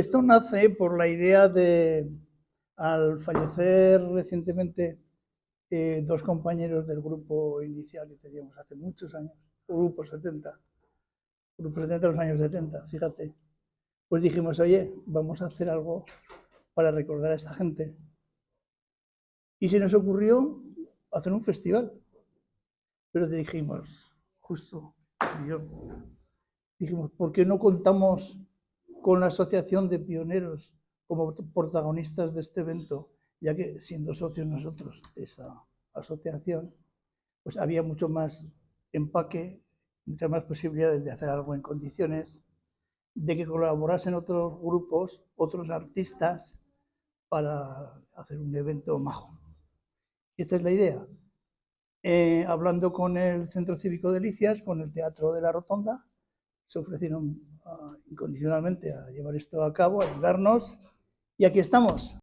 Esto nace por la idea de, al fallecer recientemente dos compañeros del grupo inicial que teníamos hace muchos años, Grupo 70 de los años 70, fíjate, pues dijimos, oye, vamos a hacer algo para recordar a esta gente. Y se nos ocurrió hacer un festival. Pero dijimos, justo, yo, dijimos, ¿por qué no contamos con la Asociación de Pioneros como protagonistas de este evento? Ya que siendo socios nosotros de esa asociación, pues había mucho más empaque, muchas más posibilidades de hacer algo en condiciones, de que colaborasen otros grupos, otros artistas, para hacer un evento majo. Esta es la idea. Hablando con el Centro Cívico de Delicias, con el Teatro de la Rotonda, se ofrecieron incondicionalmente a llevar esto a cabo, a ayudarnos, y aquí estamos.